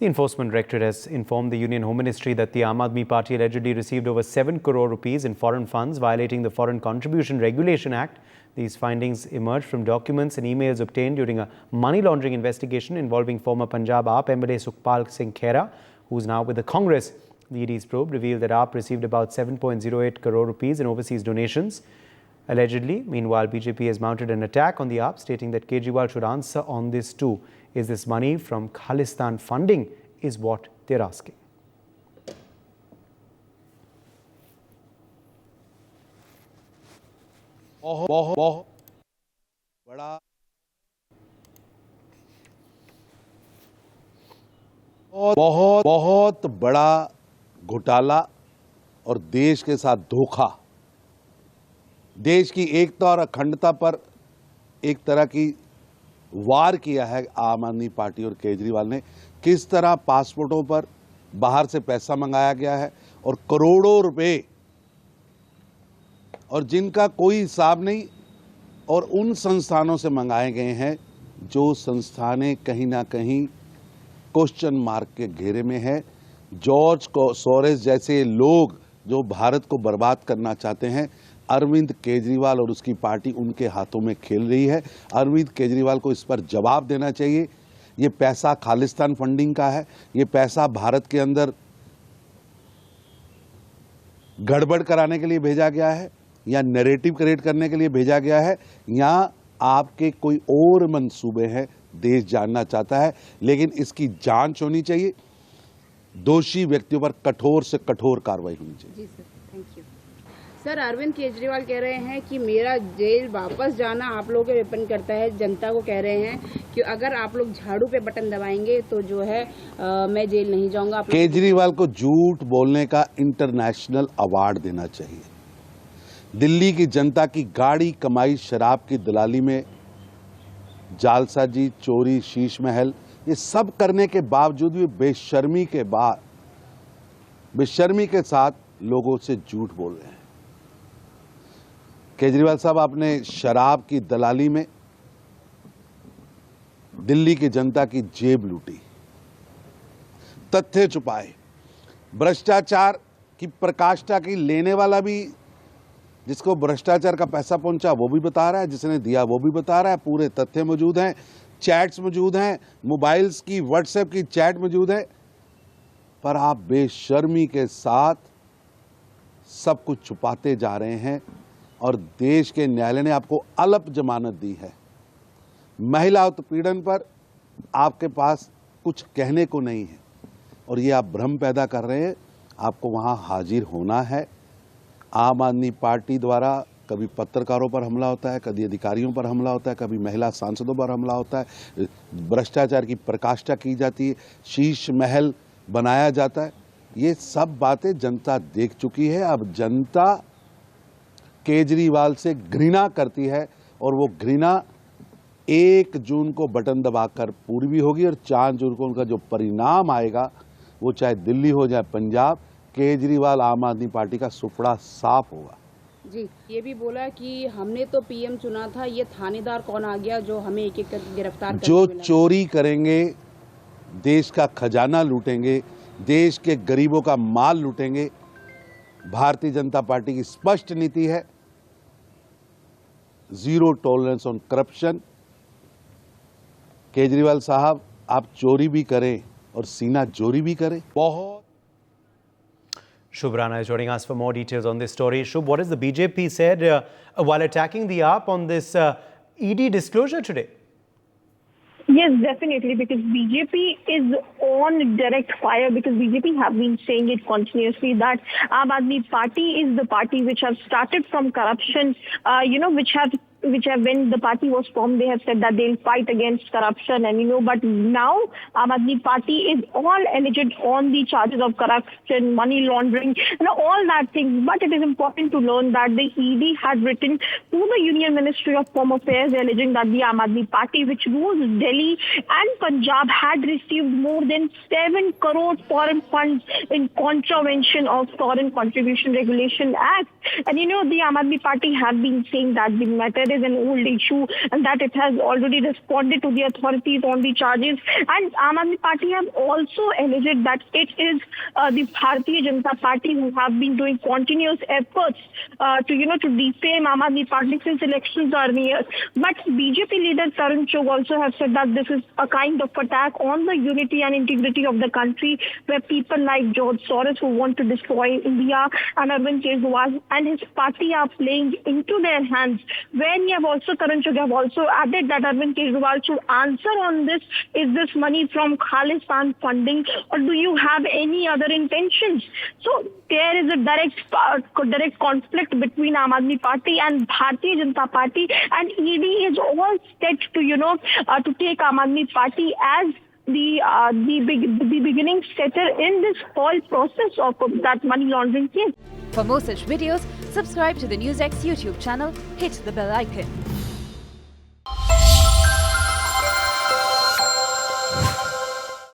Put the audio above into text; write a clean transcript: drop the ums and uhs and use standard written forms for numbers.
The Enforcement Directorate has informed the Union Home Ministry that the Aam Aadmi Party allegedly received over 7 crore rupees in foreign funds, violating the Foreign Contribution Regulation Act. These findings emerged from documents and emails obtained during a money laundering investigation involving former Punjab AAP MLA Sukhpal Singh Khera, who is now with the Congress. The ED's probe revealed that AAP received about 7.08 crore rupees in overseas donations. Allegedly, meanwhile, BJP has mounted an attack on the AAP, stating that Kejriwal should answer on this too. Is this money from Khalistan funding, is what they're asking. बहुत बड़ा घोटाला और देश के साथ धोखा, देश की एकता और अखंडता पर एक तरह की वार किया है आम आदमी पार्टी और केजरीवाल ने। किस तरह पासपोर्टों पर बाहर से पैसा मंगाया गया है और करोड़ों रुपए, और जिनका कोई हिसाब नहीं, और उन संस्थानों से मंगाए गए हैं जो संस्थानें कहीं ना कहीं क्वेश्चन मार्क के घेरे में है। जॉर्ज सोरेस जैसे लोग जो भारत को बर्बाद करना चाहते हैं, अरविंद केजरीवाल और उसकी पार्टी उनके हाथों में खेल रही है। अरविंद केजरीवाल को इस पर जवाब देना चाहिए। ये पैसा खालिस्तान फंडिंग का है, ये पैसा भारत के अंदर गड़बड़ कराने के लिए भेजा गया है या नैरेटिव क्रिएट करने के लिए भेजा गया है, या आपके कोई और मंसूबे हैं, देश जानना चाहता है। लेकिन इसकी जांच होनी चाहिए, दोषी व्यक्तियों पर कठोर से कठोर कार्रवाई होनी चाहिए। जी sir, thank you. Sir, Arvind Kejriwal कह रहे हैं कि मेरा जेल वापस जाना आप लोगों पे डिपेंड करता है। जनता को कह रहे हैं कि अगर आप लोग झाड़ू पे बटन दबाएंगे तो जो है मैं जेल नहीं जाऊंगा। केजरीवाल को झूठ बोलने का इंटरनेशनल अवार्ड देना चाहिए। दिल्ली की जनता की गाड़ी कमाई शराब की दलाली में जालसाजी, चोरी, शीश महल, ये सब करने के बावजूद भी बेशर्मी के साथ लोगों से झूठ बोल रहे हैं। केजरीवाल साहब, आपने शराब की दलाली में दिल्ली की जनता की जेब लूटी, तथ्य छुपाए, भ्रष्टाचार की प्रकाष्ठा की। लेने वाला भी, जिसको भ्रष्टाचार का पैसा पहुंचा वो भी बता रहा है, जिसने दिया वो भी बता रहा है। पूरे तथ्य मौजूद हैं, चैट्स मौजूद हैं, मोबाइल्स की, व्हाट्सएप की चैट मौजूद है। पर आप बेशर्मी के साथ सब कुछ छुपाते जा रहे हैं और देश के न्यायालय ने आपको अल्प जमानत दी है। महिला उत्पीड़न पर आपके पास कुछ कहने को नहीं है और ये आप भ्रम पैदा कर रहे हैं। आपको वहां हाजिर होना है। आम आदमी पार्टी द्वारा कभी पत्रकारों पर हमला होता है, कभी अधिकारियों पर हमला होता है, कभी महिला सांसदों पर हमला होता है, भ्रष्टाचार की प्रकाष्ठा की जाती है, शीश महल बनाया जाता है। ये सब बातें जनता देख चुकी है। अब जनता केजरीवाल से घृणा करती है और वो घृणा 1 जून को बटन दबाकर पूरी भी होगी और 4 जून को उनका जो परिणाम आएगा, वो चाहे दिल्ली हो जाए पंजाब, केजरीवाल आम आदमी पार्टी का सुपड़ा साफ होगा। जी, ये भी बोला कि हमने तो पीएम चुना था, ये थानेदार कौन आ गया जो हमें एक एक करके गिरफ्तार करने जो मिला। चोरी करेंगे, देश का खजाना लूटेंगे, देश के गरीबों का माल लूटेंगे। भारतीय जनता पार्टी की स्पष्ट नीति है, zero tolerance on corruption. Kejriwal साहब, आप चोरी भी करें और सीना चोरी भी करें। बहुत Shubh Rana is joining us for more details on this story. Shubh, what has the BJP said while attacking the AAP on this ED disclosure today? Yes, definitely, because BJP is on direct fire, because BJP have been saying it continuously that Aam Aadmi Party is the party which has started from corruption, which have, when the party was formed, they have said that they'll fight against corruption, and but now Aam Aadmi Party is all alleged on the charges of corruption, money laundering, all that things. But it is important to learn that the ED had written to the Union Ministry of Home Affairs alleging that the Aam Aadmi Party, which rules Delhi and Punjab, had received more than 7 crore foreign funds in contravention of Foreign Contribution Regulation Act. And the Aam Aadmi Party have been saying that the matter is an old issue and that it has already responded to the authorities on the charges. And Aam Aadmi Party have also alleged that it is the Bharatiya Janata Party who have been doing continuous efforts to defame Aam Aadmi Party since elections are near. But BJP leader Tarun Chugh also have said that this is a kind of attack on the unity and integrity of the country, where people like George Soros, who want to destroy India, and Arvind Kejriwal and his party are playing into their hands. When Tarun Chugh have also added that Arvind Kejriwal should answer on this. Is this money from Khalistan funding, or do you have any other intentions? So there is a direct conflict between Aam Aadmi Party and Bharatiya Janata Party, and ED is all set to take Aam Aadmi Party as the beginning setter in this whole process of that money laundering case. For more such videos, subscribe to the NewsX YouTube channel, hit the bell icon.